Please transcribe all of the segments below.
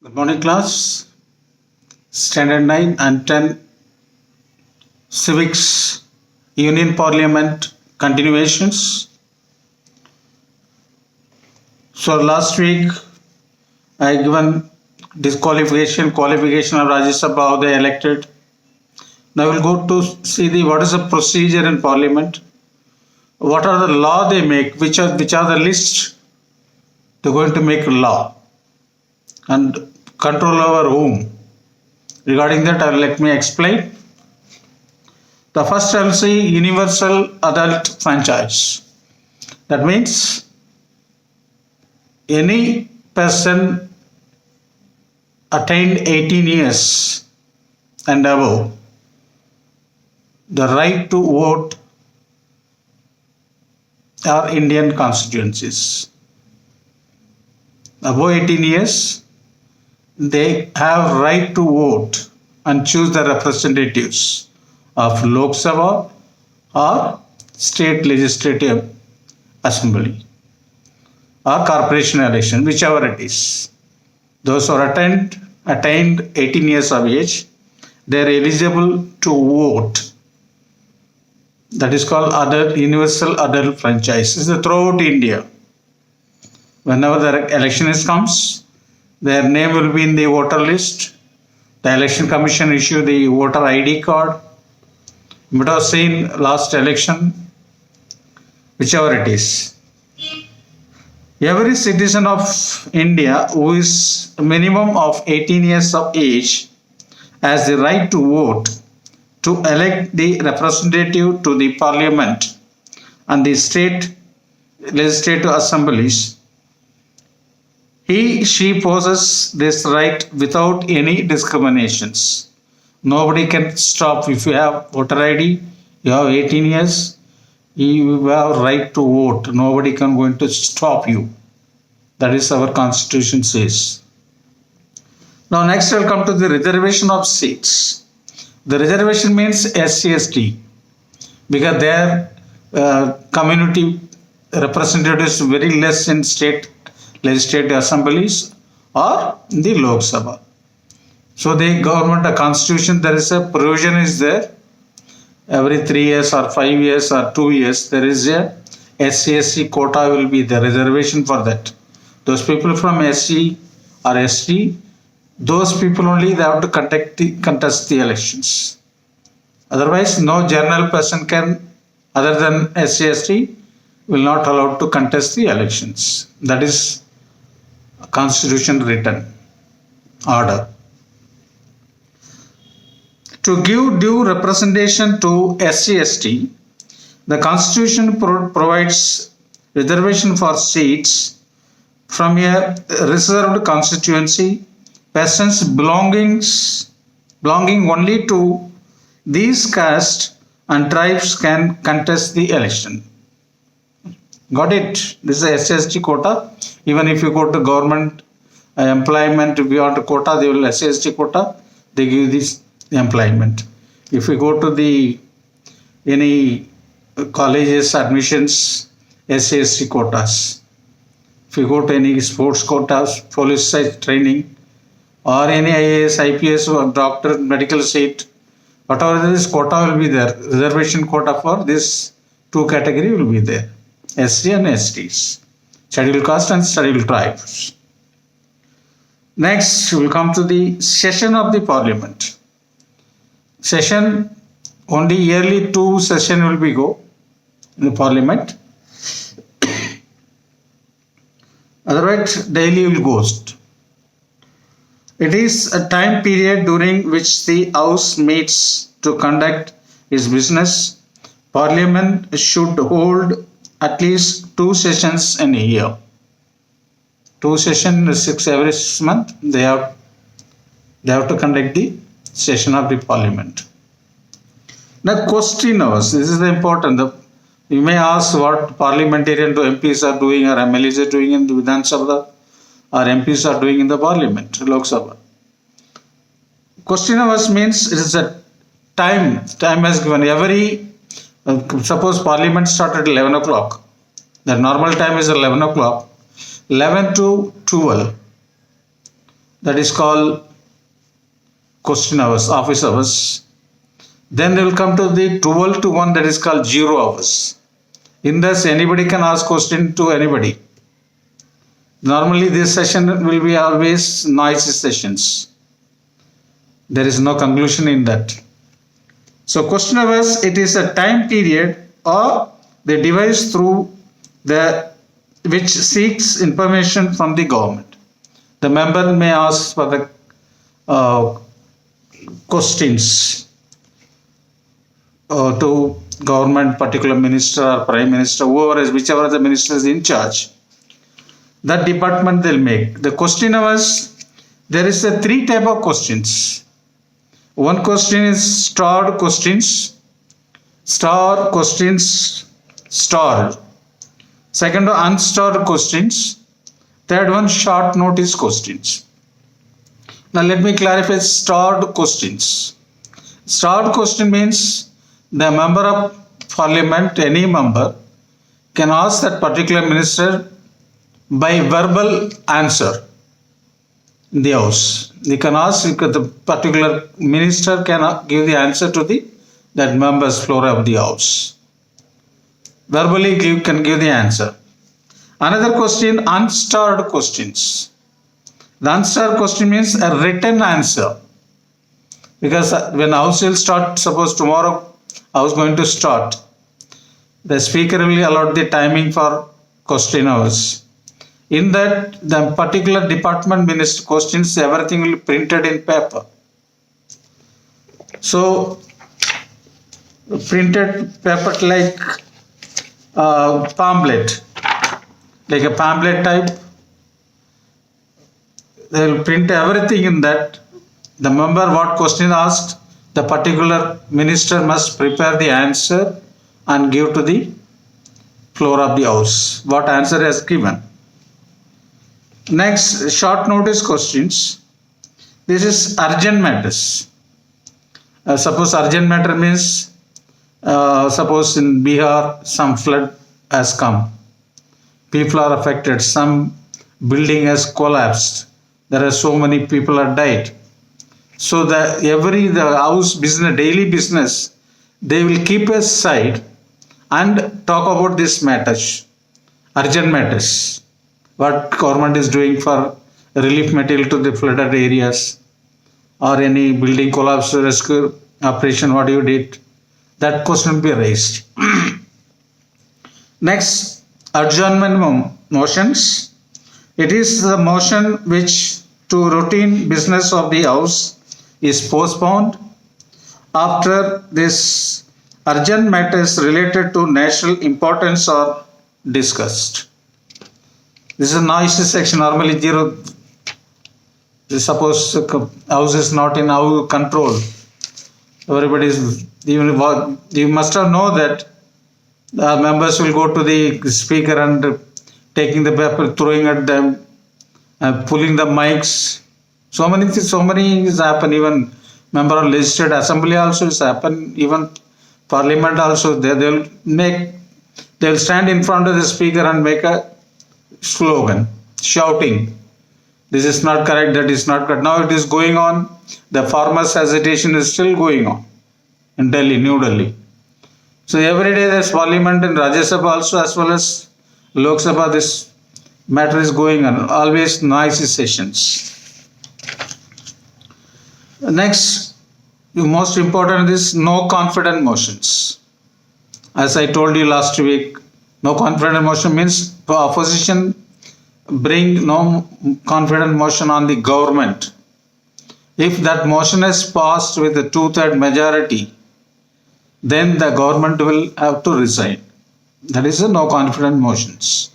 Good morning, class. Standard 9 and 10 Civics Union Parliament continuations. So, last week I given qualification of Rajya Sabha, how they elected. Now we'll go to see what is the procedure in Parliament, what are the law they make, which are the list they're going to make law, and control over whom. Regarding that, let me explain. The first I will say universal adult franchise. That means any person attained 18 years and above, the right to vote are Indian constituencies. Above 18 years, they have right to vote and choose the representatives of Lok Sabha or state legislative assembly or corporation election, whichever it is. Those who are attained 18 years of age, they are eligible to vote. That is called universal adult franchise. This is throughout India. Whenever the election comes, their name will be in the voter list. The election commission issue the voter ID card. You might have seen last election, whichever it is. Every citizen of India who is a minimum of 18 years of age has the right to vote to elect the representative to the parliament and the state legislative assemblies. She possesses this right without any discriminations. Nobody can stop. If you have voter ID, you have 18 years, you have right to vote. Nobody can going to stop you. That is our constitution says. Now next I will come to the reservation of seats. The reservation means SC/ST because their community representatives very less in state legislative assemblies or in the Lok Sabha. So the government, a constitution, there is a provision is there. Every 3 years or 5 years or 2 years, there is a SC/ST quota will be the reservation for that. Those people from SC or ST, those people only they have to contest the elections. Otherwise, no general person can, other than SC/ST, will not allowed to contest the elections. That is constitution written order. To give due representation to SC/ST, the constitution provides reservation for seats from a reserved constituency. Persons belonging only to these castes and tribes can contest the election. Got it? This is a SC/ST quota. Even if you go to government employment beyond quota, they will SC/ST quota. They give this employment. If you go to any colleges admissions, SC/ST quotas. If you go to any sports quotas, police site training, or any IAS, IPS or doctor, medical seat, whatever this quota will be there. Reservation quota for this two category will be there. SC and STs, scheduled caste and scheduled tribes. Next, we will come to the session of the parliament. Session, only yearly 2 session will be go in the parliament. Otherwise, daily will ghost. It is a time period during which the House meets to conduct its business. Parliament should hold at least 2 sessions in a year. 2 sessions every 6 months. They have to conduct the session of the parliament. Now, question hours. This is the important. You may ask what parliamentarian to MPs are doing or MLAs are doing in the Vidhan Sabha or MPs are doing in the parliament, Lok Sabha. Question hours means it is a time has given. Suppose parliament started at 11 o'clock. The normal time is 11 o'clock. 11 to 12. that is called question hours, office hours. Then they will come to the 12 to 1, that is called 0 hours. In this, anybody can ask question to anybody. Normally this session will be always noisy sessions. There is no conclusion in that. So question hours, it is a time period or the device through the which seeks information from the government. The member may ask for the questions to government, particular minister or prime minister, whoever is, whichever the minister is in charge. That department they'll make. The question hours, there is a 3 type of questions. One question is stored questions. Stored questions stored. Second, unstored questions. Third one, short notice questions. Now let me clarify stored questions. Stored question means the member of parliament, any member, can ask that particular minister by verbal answer in the house. They can ask, the particular minister can give the answer to that member's floor of the house. Verbally can give the answer. Another question, unstored questions. The unstored question means a written answer. Because when house will start, suppose tomorrow house going to start, the speaker will allot the timing for question hours. In that, the particular department minister questions, everything will be printed in paper. So, printed paper like pamphlet, like a pamphlet type. They will print everything in that. The member what question asked, the particular minister must prepare the answer and give to the floor of the house. What answer has given. Next, short notice questions. This is urgent matters. Suppose urgent matter means, suppose in Bihar some flood has come. People are affected. Some building has collapsed. There are so many people are died. So the house business, daily business, they will keep aside and talk about this matters, urgent matters. What government is doing for relief material to the flooded areas, or any building collapse rescue operation, what you did, that question will be raised. Next, adjournment motions. It is the motion which to routine business of the house is postponed after this urgent matters related to national importance are discussed. This is a noisy section. Normally, zero. Suppose house is not in our control. Everybody is. You must have known that members will go to the speaker and taking the paper, throwing at them, pulling the mics. So many things happen. Even member of legislative assembly also is happen. Even parliament also. They'll stand in front of the speaker and make a slogan, shouting, this is not correct, that is not correct. Now it is going on. The farmers' agitation is still going on in Delhi, New Delhi. So every day there's parliament in Rajya Sabha also, as well as Lok Sabha, this matter is going on. Always noisy sessions. Next, the most important is no confidence motions. As I told you last week, no confidence motion means opposition bring no confidence motion on the government. If that motion is passed with a 2/3 majority, then the government will have to resign. That is a no confidence motions.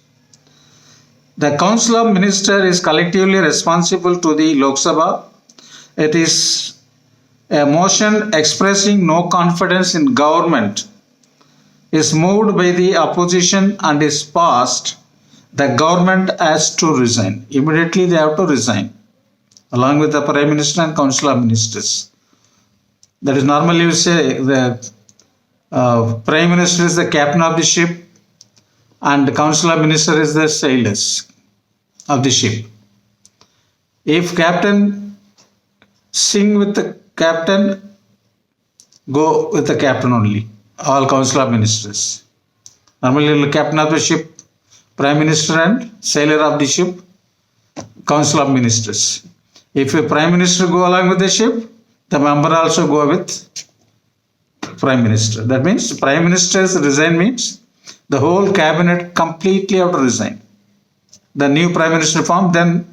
The Council of Ministers is collectively responsible to the Lok Sabha. It is a motion expressing no confidence in government is moved by the opposition and is passed, the government has to resign. Immediately they have to resign, along with the Prime Minister and Council of Ministers. That is normally we say the Prime Minister is the captain of the ship and the Council of Ministers is the sailors of the ship. If captain sing with the captain, go with the captain only. All council of ministers. Normally, the captain of the ship, prime minister, and sailor of the ship, council of ministers. If a prime minister go along with the ship, the member also go with prime minister. That means prime minister's resign means the whole cabinet completely have to resign. The new prime minister formed, then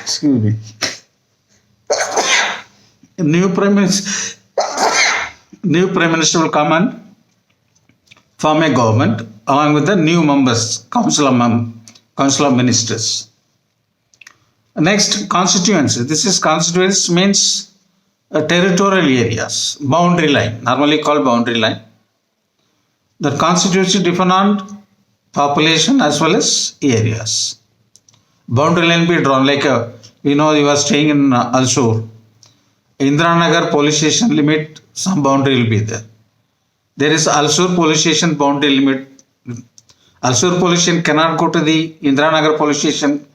excuse me, new prime minister will come and form a government along with the new members, council of ministers. Next, constituency. This is constituency means territorial areas, boundary line, normally called boundary line. The constituency depend on population as well as areas. Boundary line be drawn like you are staying in Alsur. Indiranagar police station limit, some boundary will be there. There is Alsur police station boundary limit. Alsur police station cannot go to the Indiranagar police station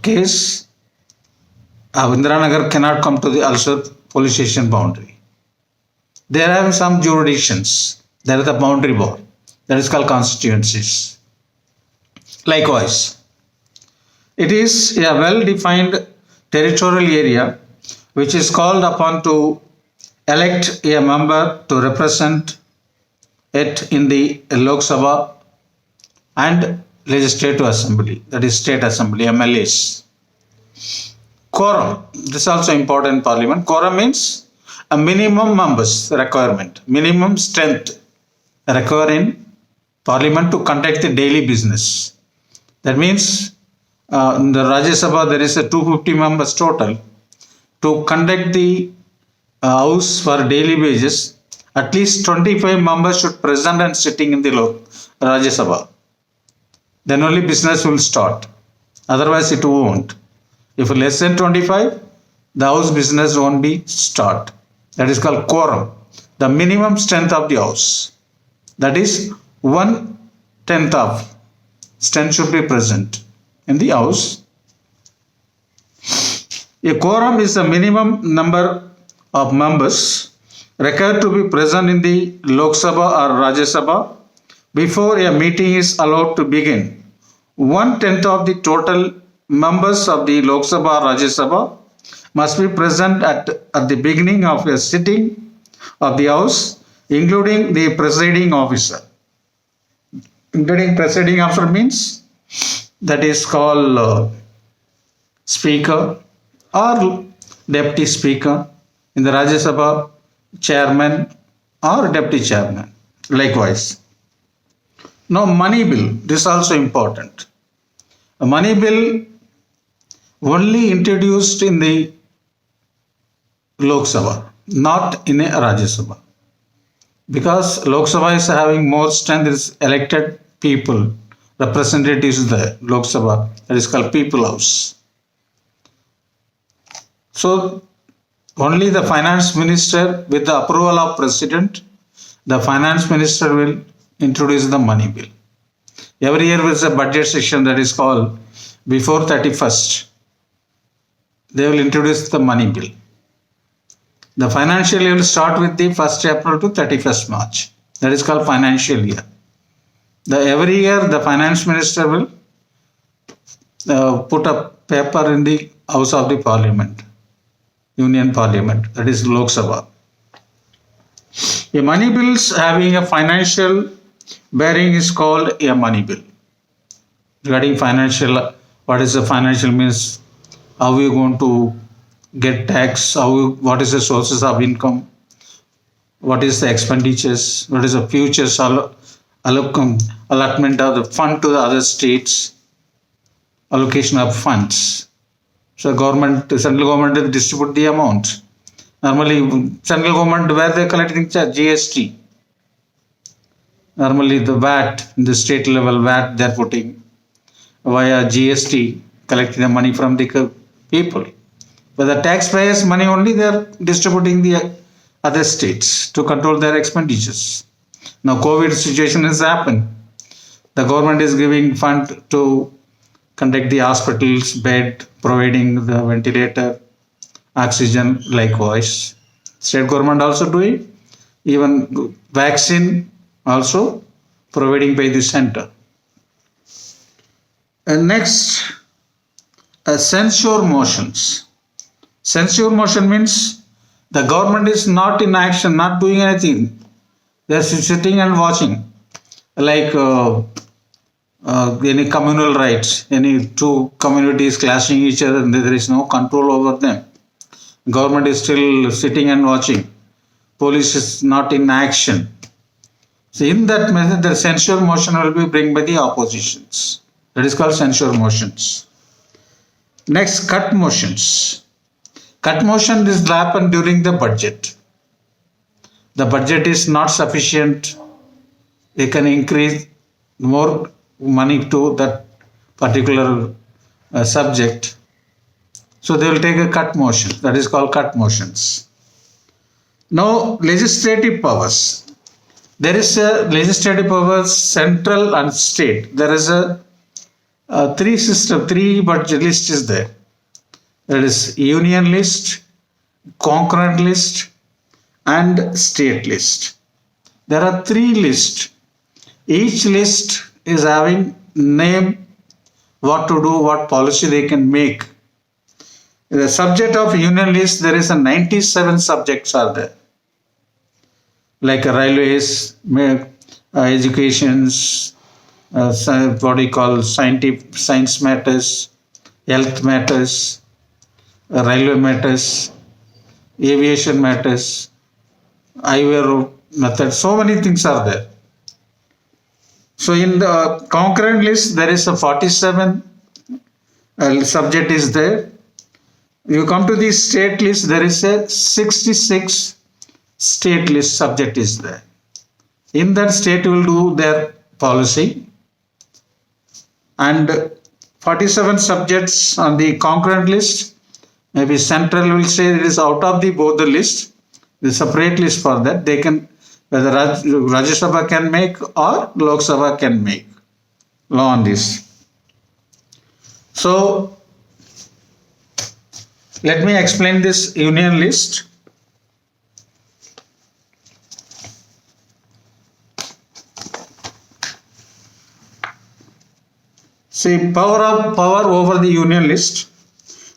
case. Indiranagar cannot come to the Alsur police station boundary. There are some jurisdictions. There is the boundary wall. That is called constituencies. Likewise, it is a well-defined territorial area which is called upon to elect a member to represent it in the Lok Sabha and Legislative Assembly, that is State Assembly, MLAs. Quorum, this is also important in Parliament. Quorum means a minimum members requirement, minimum strength required in Parliament to conduct the daily business. That means in the Rajya Sabha there is a 250 members total. To conduct the House for daily basis, at least 25 members should present and sitting in the Rajya Sabha. Then only business will start. Otherwise it won't. If less than 25, the House business won't be start. That is called quorum. The minimum strength of the House. That is 1/10 of strength should be present in the House. A quorum is the minimum number of members required to be present in the Lok Sabha or Rajya Sabha before a meeting is allowed to begin. 1/10 of the total members of the Lok Sabha or Rajya Sabha must be present at the beginning of a sitting of the House, including the presiding officer. Including presiding officer means that is called Speaker or Deputy Speaker. In the Rajya Sabha, Chairman or Deputy Chairman. Likewise. Now, money bill. This is also important. A money bill only introduced in the Lok Sabha, not in a Rajya Sabha. Because Lok Sabha is having more strength, is elected people, representatives in the Lok Sabha, that is called People House. So, only the finance minister with the approval of president, the finance minister will introduce the money bill. Every year there is a budget session that is called before 31st. They will introduce the money bill. The financial year will start with the 1st April to 31st March. That is called financial year. Every year the finance minister will put a paper in the House of the Parliament, Union Parliament, that is Lok Sabha. A money bill having a financial bearing is called a money bill. Regarding financial, what is the financial means? How we are going to get tax? What is the sources of income? What is the expenditures? What is the future allotment of the fund to the other states? Allocation of funds. So central government distribute the amount. Normally, central government, where they are collecting GST. Normally, the VAT, in the state level VAT, they are putting via GST, collecting the money from the people. But the taxpayers' money only they are distributing the other states to control their expenditures. Now, COVID situation has happened. The government is giving fund to conduct the hospital's bed, providing the ventilator, oxygen likewise. State government also doing, even vaccine also providing by the center. And next, censure motions. Censure motion means the government is not in action, not doing anything. They are sitting and watching, like any communal rights, any two communities clashing each other, and there is no control over them. Government is still sitting and watching. Police is not in action. So in that method, the censure motion will be bring by the oppositions. That is called censure motions. Next, cut motions. Cut motion is happen during the budget. The budget is not sufficient. They can increase more money to that particular subject. So they will take a cut motion. That is called cut motions. Now, legislative powers. There is a legislative powers, central and state. There is a three budget list is there. That is union list, concurrent list, and state list. There are three lists. Each list is having name, what to do, what policy they can make. In the subject of union list, there is a 97 subjects are there. Like railways, educations, what we call science matters, health matters, railway matters, aviation matters, highway road method. So many things are there. So in the concurrent list, there is a 47 subject is there. You come to the state list, there is a 66 state list subject is there. In that state will do their policy, and 47 subjects on the concurrent list, maybe central will say it is out of the both the list, the separate list for that. They can, whether Rajya Sabha can make or Lok Sabha can make law on this. So let me explain this union list. See, power over the union list.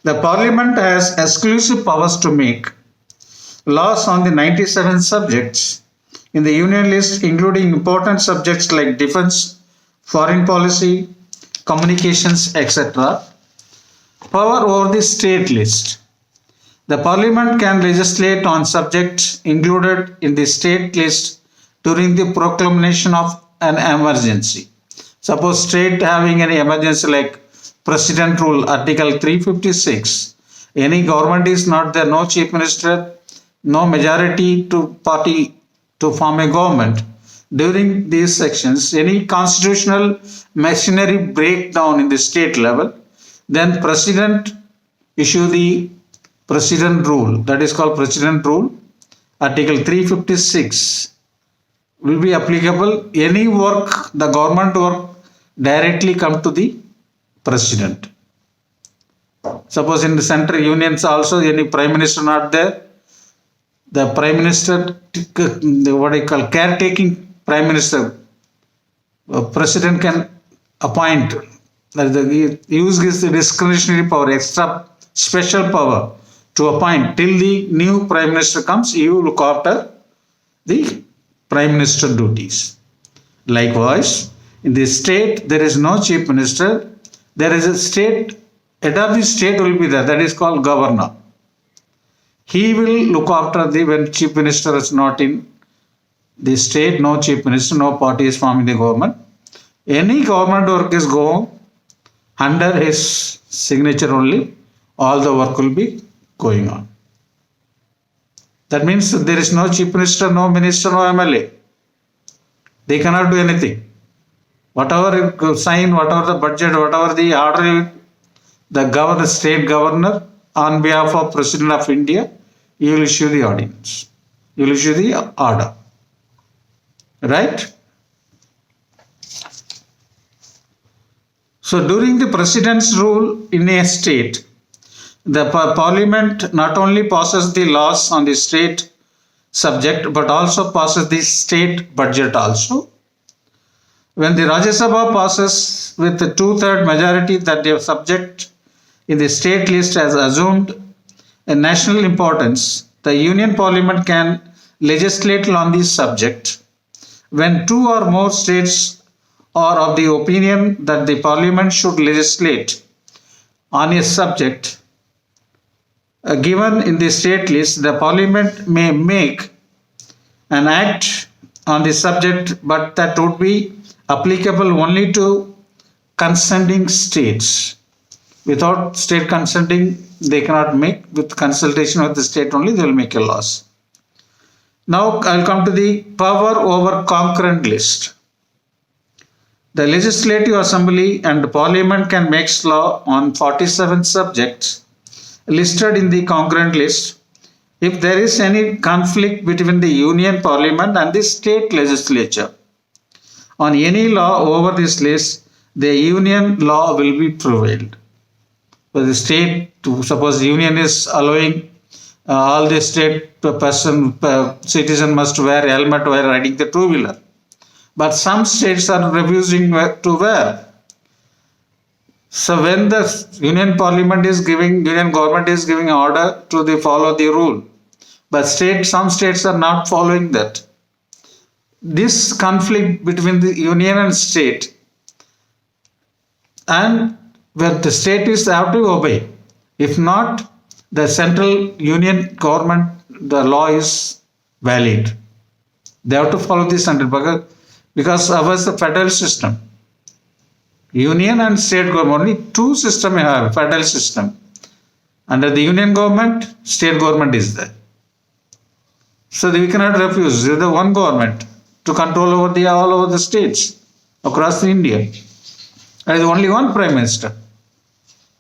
The parliament has exclusive powers to make laws on the 97 subjects in the union list, including important subjects like defense, foreign policy, communications, etc. Power over the state list. The parliament can legislate on subjects included in the state list during the proclamation of an emergency. Suppose state having any emergency like President rule, Article 356. Any government is not there, no chief minister, no majority to party to form a government. During these sections, any constitutional machinery breakdown in the state level, then president issue the president rule. That is called president rule. Article 356 will be applicable. Any work, the government work, directly come to the president. Suppose in the central unions also any prime minister not there, the prime minister, what I call caretaking prime minister, president can appoint, use this discretionary power, extra special power to appoint till the new prime minister comes. He will look after the prime minister duties. Likewise, in the state, there is no chief minister. There is a state, head of the state will be there. That is called governor. He will look after the, when chief minister is not in the state, no chief minister, no party is forming the government. Any government work is going under his signature only. All the work will be going on. That means there is no chief minister, no minister, no MLA. They cannot do anything. Whatever you sign, whatever the budget, whatever the order, the governor, state governor, on behalf of President of India, he will issue the ordinance. He will issue the order. Right? So during the president's rule in a state, the parliament not only passes the laws on the state subject but also passes the state budget also. When the Rajya Sabha passes with the two-third majority that the subject in the state list has assumed a national importance, the Union Parliament can legislate on this subject. When two or more states are of the opinion that the Parliament should legislate on a subject given in the state list, the Parliament may make an act on the subject, but that would be applicable only to consenting states. Without state consenting, they cannot make. With consultation with the state only, they will make a laws. Now I'll come to the power over concurrent list. The Legislative Assembly and Parliament can make law on 47 subjects listed in the concurrent list if there is any conflict between the Union Parliament and the state legislature. On any law over this list, the Union law will be prevailed. For the state, suppose the Union is allowing all the state citizen must wear helmet while riding the two-wheeler. But some states are refusing to wear. So when the Union government is giving order to follow the rule, but some states are not following that. This conflict between the Union and state, and where the state is have to obey. If not, the central Union government, the law is valid. They have to follow the central because ours the federal system. Union and state government, only two systems we have, federal system. Under the Union government, state government is there. So we cannot refuse. There is the one government to control over all over the states across India. There is only one prime minister.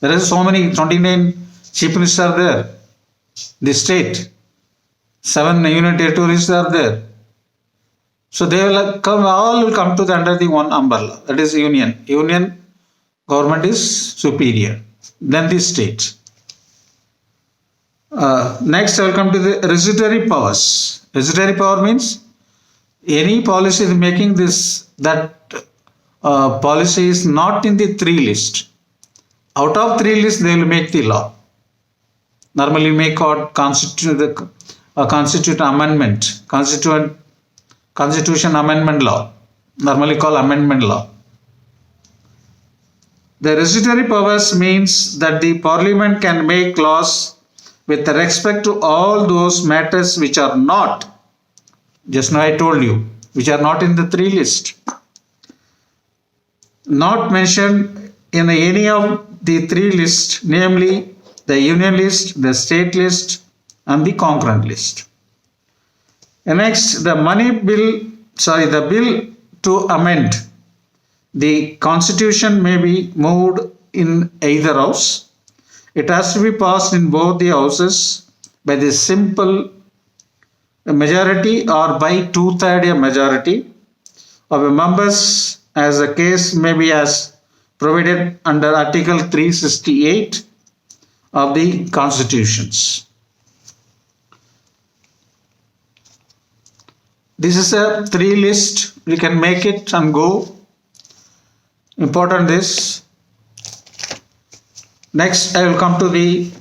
There is so many 29 chief ministers are there. The state, 7 union territories are there. So they will all will come to under the one umbrella. That is union. Union government is superior than the state. Next, I will come to the residuary powers. Residuary power means any policy making that policy is not in the 3 list. Out of 3 lists, they will make the law. Normally, make or constitute amendment, constitution amendment law. Normally called amendment law. The residuary powers means that the Parliament can make laws with respect to all those matters which are not, just now I told you, which are not in the 3 list, not mentioned in any of the 3 lists, namely the union list, the state list, and the concurrent list. And next, the bill to amend the constitution may be moved in either house. It has to be passed in both the houses by the simple majority or by 2/3 majority of the members, as the case may be as provided under Article 368 of the Constitutions. This is a 3 list. We can make it and go. Important this. Next, I will come to the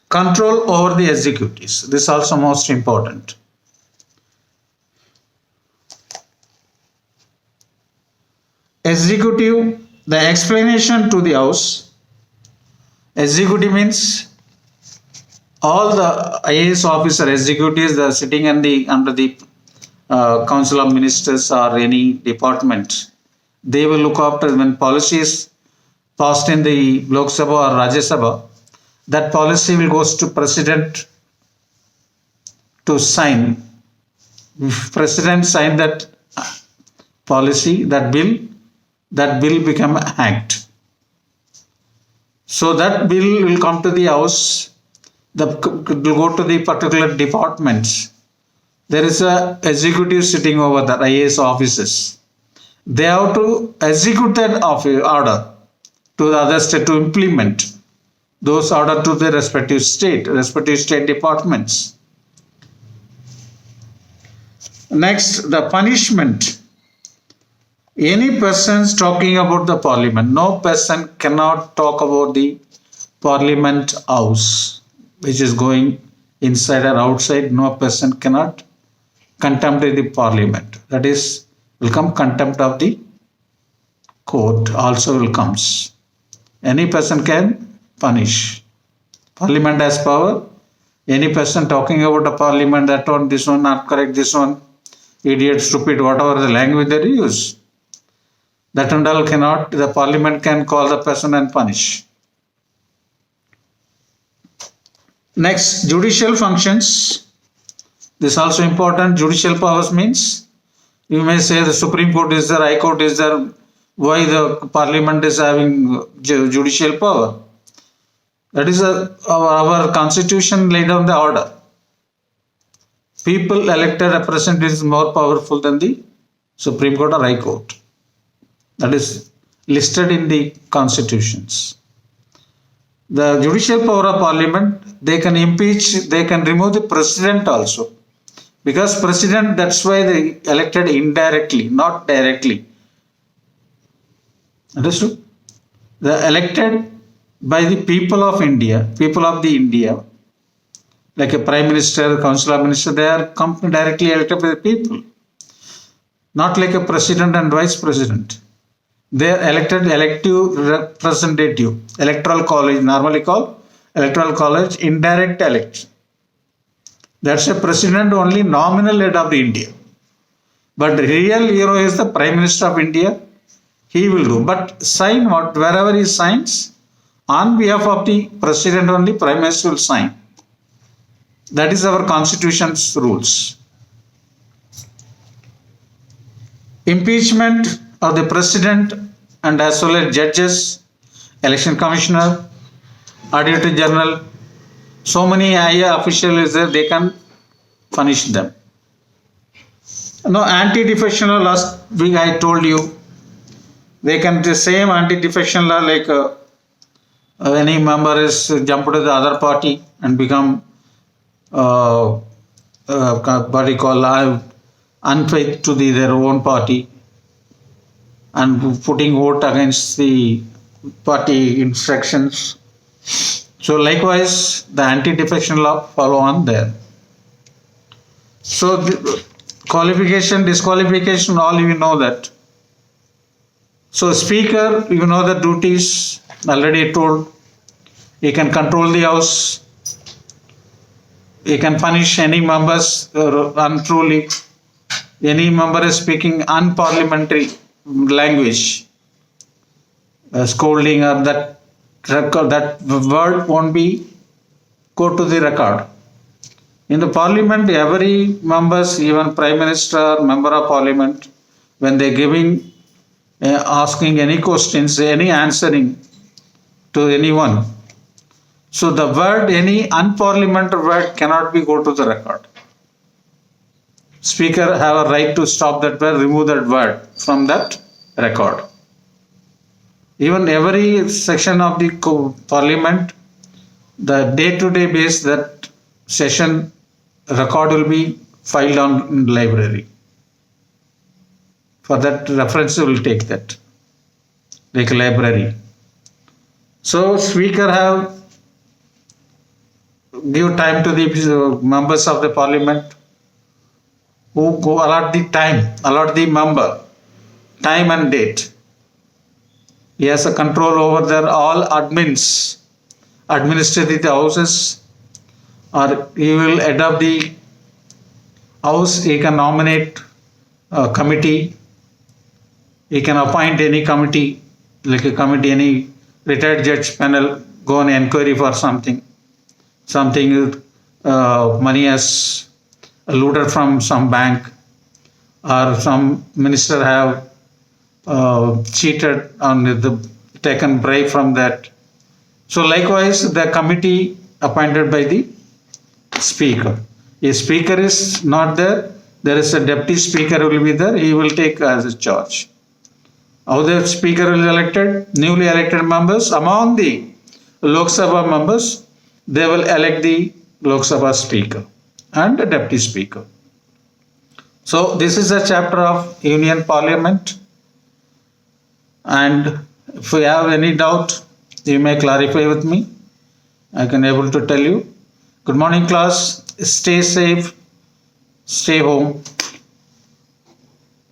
control over the executives. This is also most important. Executive, the explanation to the House. Executive means all the IAS officer executives that are sitting under the Council of Ministers or any department. They will look after when policy is passed in the Lok Sabha or Rajya Sabha. That policy will go to President to sign. If President sign that policy, that bill become act. So that bill will come to the House. It will go to the particular departments There is a executive sitting over the IAS offices. They have to execute that order to the other state to implement those order to the respective state departments. Next, the punishment. Any persons talking about the parliament, no person cannot talk about the parliament house, which is going inside or outside. No person cannot contempt the parliament. That is, will come contempt of the court also will comes. Any person can punish. Parliament has power. Any person talking about the parliament, that one, this one not correct, this one, idiot, stupid, whatever the language they use, that and all cannot, the parliament can call the person and punish. Next, judicial functions. This is also important. Judicial powers means, you may say the Supreme Court is there, High Court is there, why the parliament is having judicial power? That is our constitution laid down the order. People elected representatives is more powerful than the Supreme Court or High Court. That is listed in the constitutions. The judicial power of parliament, they can impeach, they can remove the president also. Because president, that's why they elected indirectly, not directly. Understood? They elected by the people of India, like a prime minister, council of ministers, they are directly elected by the people. Not like a president and vice president. They are elected elective representative, electoral college, normally called electoral college, indirect election. That's a president only nominal head of the India. But real hero is the Prime Minister of India. He will do. But sign wherever he signs, on behalf of the president only, Prime Minister will sign. That is our constitution's rules. Impeachment of the president and as well as judges, election commissioner, auditor general, so many higher officials there, they can punish them. No, anti-defection law, last week I told you, they can the same anti-defection law like any member is jumped to the other party and become what you call unfaith to their own party and putting vote against the party instructions. So likewise, the anti-defection law follow on there. So the qualification, disqualification, all you know that. So speaker, you know the duties, already told. He can control the house. He can punish any members untruly. Any member is speaking unparliamentary language, scolding or that record, that word won't be go to the record. In the parliament, every members, even prime minister, member of parliament, when they giving, asking any questions, any answering to anyone, so the word, any unparliamentary word cannot be go to the record. Speaker have a right to stop that word, remove that word from that record. Even every section of the parliament, the day-to-day base, that session record will be filed on in library. For that reference, we will take that, like a library. So speaker have give time to the members of the parliament who go allot the member, time and date. He has a control over their all admins, administrative houses, or he will adopt the house. He can nominate a committee. He can appoint any committee, like a committee, any retired judge panel, go on inquiry for something money has looted from some bank, or some minister have cheated on taken bribe from that. So likewise, the committee appointed by the speaker, A speaker is not there. There is a deputy speaker will be there. He will take as a charge. How the speaker will be elected? Newly elected members among the Lok Sabha members, they will elect the Lok Sabha speaker and the deputy speaker. So this is a chapter of Union Parliament, and if you have any doubt, you may clarify with me. I can able to tell you. Good morning, class. Stay safe. Stay home.